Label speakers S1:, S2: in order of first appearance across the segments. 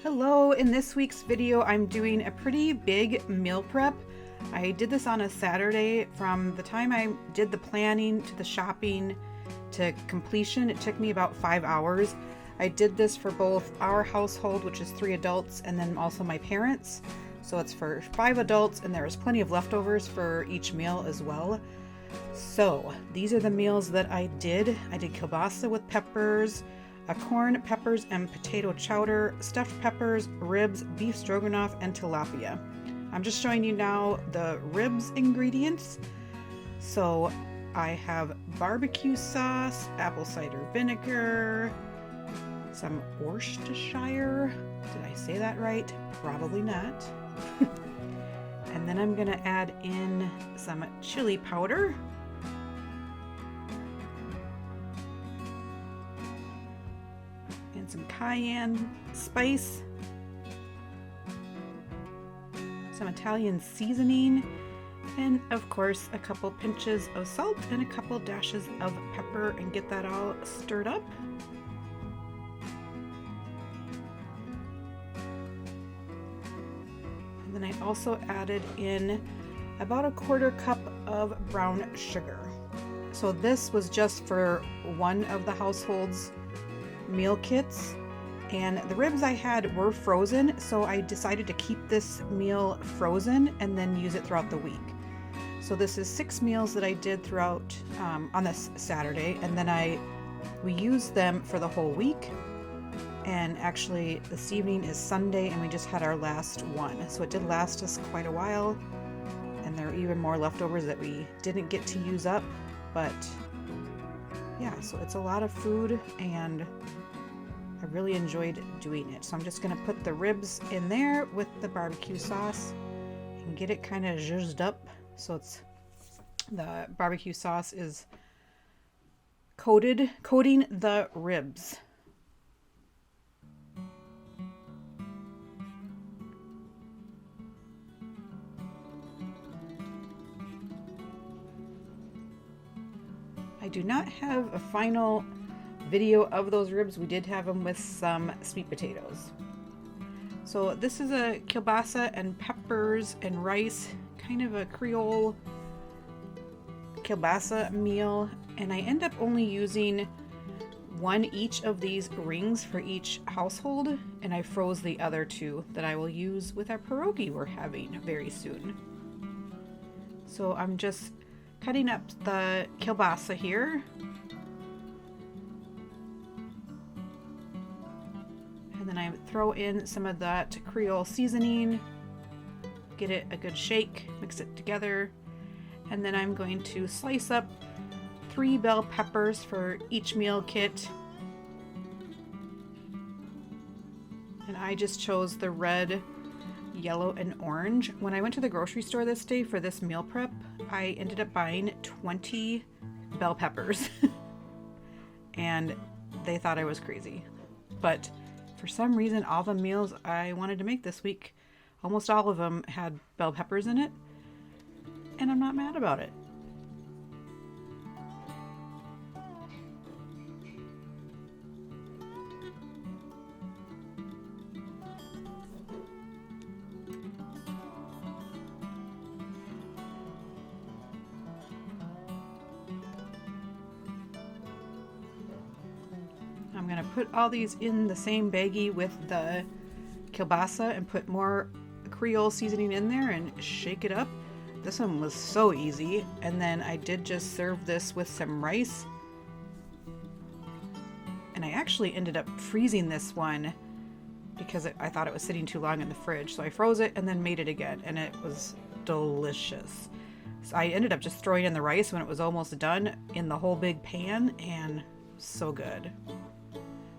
S1: Hello, in this week's video I'm doing a pretty big meal prep. I did this on a Saturday. From the time I did the planning to the shopping to completion, it took me about 5 hours. I did this for both our household, which is 3 adults, and then also my parents. So it's for 5 adults, and there's plenty of leftovers for each meal as well. So these are the meals that I did. I did kielbasa with peppers, corn, peppers, and potato chowder, stuffed peppers, ribs, beef stroganoff, and tilapia. I'm just showing you now the ribs ingredients. So I have barbecue sauce, apple cider vinegar, some Worcestershire. Did I say that right? Probably not. And then I'm gonna add in some chili powder. And some cayenne spice. Some Italian seasoning. And of course, a couple pinches of salt and a couple dashes of pepper, and get that all stirred up. And then I also added in about a 1/4 cup of brown sugar. So this was just for one of the household's meal kits, and the ribs I had were frozen, so I decided to keep this meal frozen and then use it throughout the week. So this is 6 meals that I did throughout on this Saturday, and then we used them for the whole week. And actually this evening is Sunday and we just had our last one. So it did last us quite a while, and there are even more leftovers that we didn't get to use up. But yeah, so it's a lot of food and I really enjoyed doing it. So I'm just gonna put the ribs in there with the barbecue sauce and get it kind of zhuzhed up. So the barbecue sauce is coating the ribs. I do not have a final video of those ribs. We did have them with some sweet potatoes. So this is a kielbasa and peppers and rice, kind of a Creole kielbasa meal, and I end up only using one each of these rings for each household, and I froze the other 2 that I will use with our pierogi we're having very soon. So I'm just cutting up the kielbasa here. And then I throw in some of that Creole seasoning, get it a good shake, mix it together. And then I'm going to slice up 3 bell peppers for each meal kit. And I just chose the red, yellow, and orange. When I went to the grocery store this day for this meal prep, I ended up buying 20 bell peppers. And they thought I was crazy. But for some reason, all the meals I wanted to make this week, almost all of them had bell peppers in it, and I'm not mad about it. I'm gonna put all these in the same baggie with the kielbasa and put more Creole seasoning in there and shake it up. This one was so easy. And then I did just serve this with some rice. And I actually ended up freezing this one because I thought it was sitting too long in the fridge. So I froze it and then made it again, and it was delicious. So I ended up just throwing in the rice when it was almost done in the whole big pan, and so good.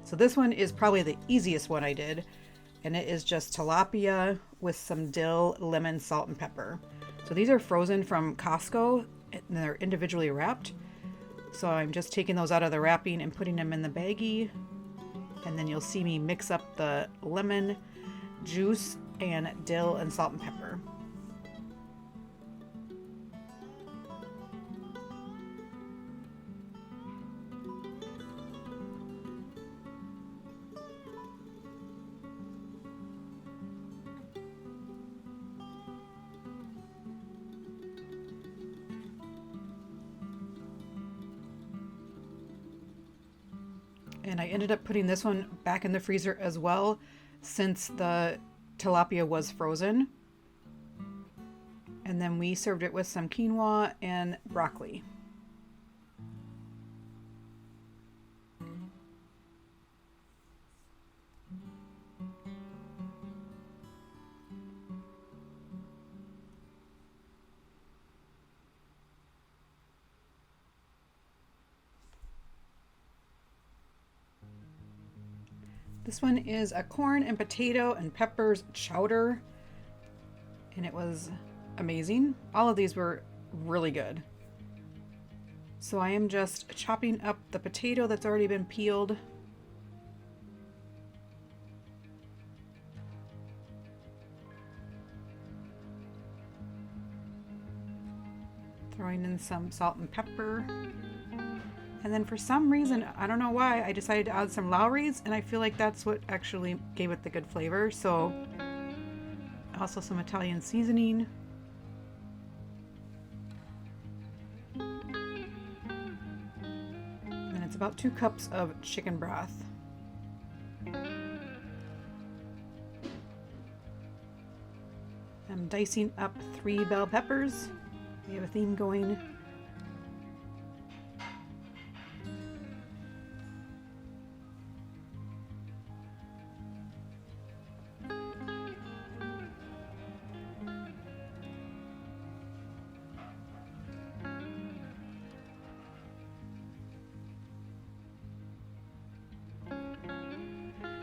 S1: So this one is probably the easiest one I did, and it is just tilapia with some dill, lemon, salt, and pepper. So these are frozen from Costco, and they're individually wrapped. So I'm just taking those out of the wrapping and putting them in the baggie, and then you'll see me mix up the lemon juice and dill and salt and pepper. And I ended up putting this one back in the freezer as well, since the tilapia was frozen. And then we served it with some quinoa and broccoli. This one is a corn and potato and peppers chowder, and it was amazing. All of these were really good. So I am just chopping up the potato that's already been peeled. Throwing in some salt and pepper. And then for some reason, I don't know why, I decided to add some Lowry's, and I feel like that's what actually gave it the good flavor. So also some Italian seasoning. And it's about 2 cups of chicken broth. I'm dicing up 3 bell peppers. We have a theme going.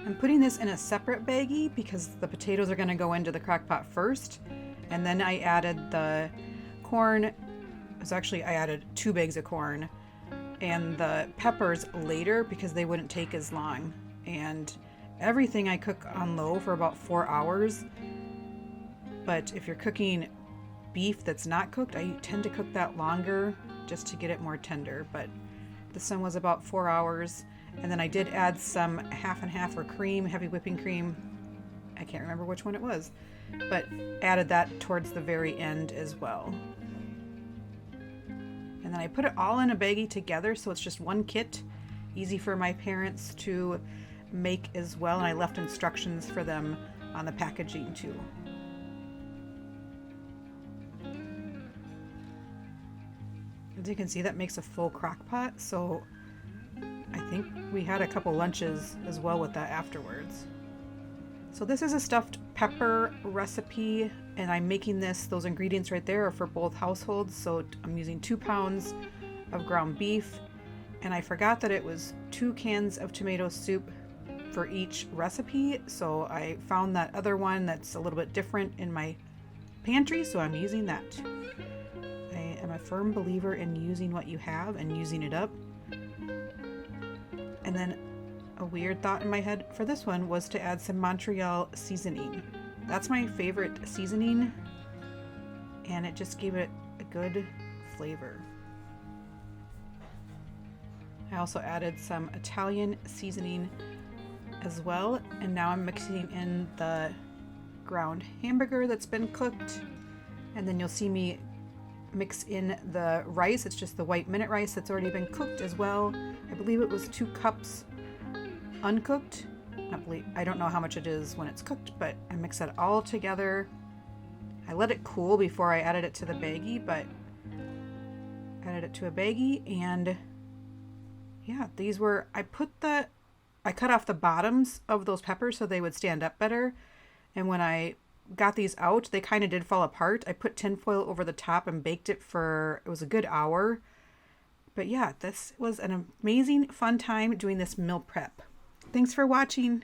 S1: I'm putting this in a separate baggie because the potatoes are going to go into the crock pot first, and then I added the corn. It was actually, I added 2 bags of corn and the peppers later because they wouldn't take as long. And everything I cook on low for about 4 hours, but if you're cooking beef that's not cooked, I tend to cook that longer just to get it more tender. But this one was about 4 hours. And then I did add some half and half or cream, heavy whipping cream. I can't remember which one it was, but added that towards the very end as well. And then I put it all in a baggie together, so it's just one kit, easy for my parents to make as well. And I left instructions for them on the packaging too. As you can see, that makes a full crock pot, so I think we had a couple lunches as well with that afterwards. So this is a stuffed pepper recipe, and I'm making this, those ingredients right there are for both households. So I'm using 2 pounds of ground beef, and I forgot that it was 2 cans of tomato soup for each recipe. So I found that other one that's a little bit different in my pantry, so I'm using that. I am a firm believer in using what you have and using it up. And then a weird thought in my head for this one was to add some Montreal seasoning. That's my favorite seasoning, and it just gave it a good flavor. I also added some Italian seasoning as well, and now I'm mixing in the ground hamburger that's been cooked, and then you'll see me mix in the rice. It's just the white minute rice that's already been cooked as well. I believe it was 2 cups uncooked. I don't know how much it is when it's cooked, but I mix it all together. I let it cool before I added it to the baggie, but added it to a baggie, and yeah, these were, I cut off the bottoms of those peppers so they would stand up better, and when I got these out, they kind of did fall apart. I put tinfoil over the top and baked it for, it was a good hour. But yeah, this was an amazing fun time doing this meal prep. Thanks for watching.